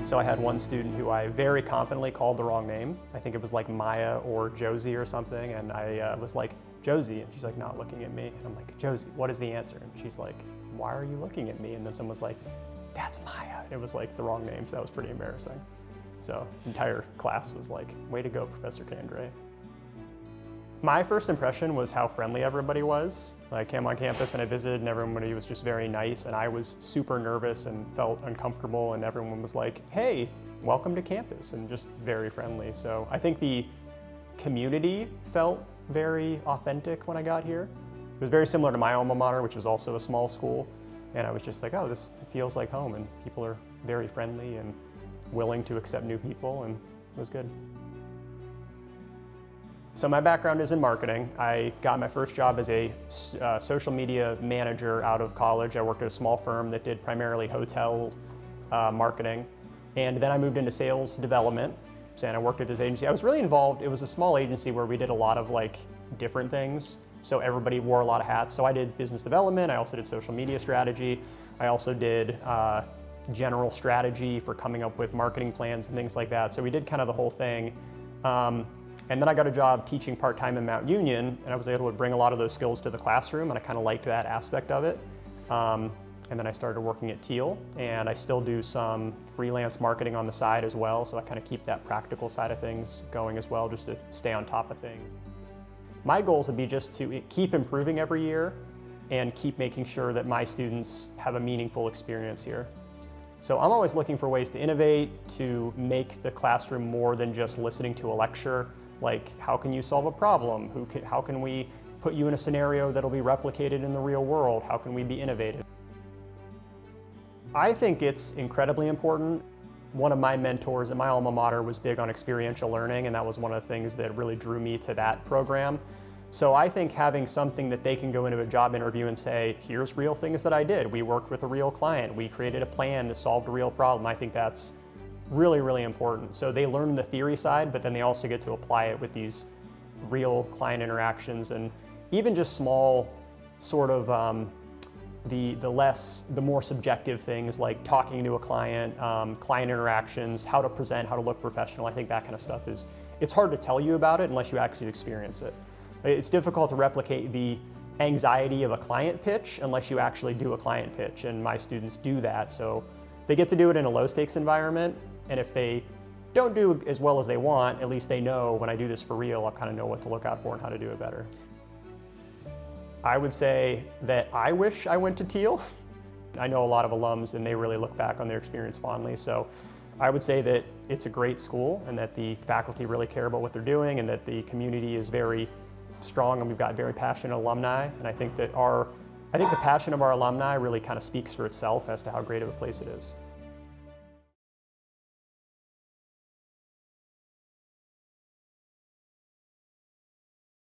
So I had one student who I very confidently called the wrong name. I think it was like Maya or Josie or something, and I was like, Josie, and she's like not looking at me. And I'm like, Josie, what is the answer? And she's like, why are you looking at me? And then someone's like, that's Maya. It was like the wrong name, so that was pretty embarrassing. So the entire class was like, way to go, Professor Kandray. My first impression was how friendly everybody was. I came on campus and I visited and everybody was just very nice, and I was super nervous and felt uncomfortable, and everyone was like, hey, welcome to campus, and just very friendly. So I think the community felt very authentic when I got here. It was very similar to my alma mater, which was also a small school, and I was just like, oh, this feels like home, and people are very friendly and willing to accept new people, and it was good. So my background is in marketing. I got my first job as a social media manager out of college. I worked at a small firm that did primarily hotel marketing. And then I moved into sales development, and I worked at this agency. I was really involved. It was a small agency where we did a lot of different things. So everybody wore a lot of hats. So I did business development. I also did social media strategy. I also did general strategy for coming up with marketing plans and things like that. So we did kind of the whole thing. And then I got a job teaching part-time in Mount Union, and I was able to bring a lot of those skills to the classroom, and I kind of liked that aspect of it. And then I started working at Thiel, and I still do some freelance marketing on the side as well, so I kind of keep that practical side of things going as well, just to stay on top of things. My goals would be just to keep improving every year and keep making sure that my students have a meaningful experience here. So I'm always looking for ways to innovate, to make the classroom more than just listening to a lecture. Like, how can you solve a problem? How can we put you in a scenario that'll be replicated in the real world? How can we be innovative? I think it's incredibly important. One of my mentors at my alma mater was big on experiential learning, and that was one of the things that really drew me to that program. So I think having something that they can go into a job interview and say, here's real things that I did. We worked with a real client. We created a plan that solved a real problem. I think that's really, really important. So they learn the theory side, but then they also get to apply it with these real client interactions, and even just small sort of the more subjective things like talking to a client, client interactions, how to present, how to look professional. I think that kind of stuff it's hard to tell you about it unless you actually experience it. It's difficult to replicate the anxiety of a client pitch unless you actually do a client pitch, and my students do that. So they get to do it in a low stakes environment, and if they don't do as well as they want, at least they know when I do this for real, I'll kind of know what to look out for and how to do it better. I would say that I wish I went to Thiel. I know a lot of alums and they really look back on their experience fondly, so I would say that it's a great school and that the faculty really care about what they're doing and that the community is very strong, and we've got very passionate alumni, and I think the passion of our alumni really kind of speaks for itself as to how great of a place it is.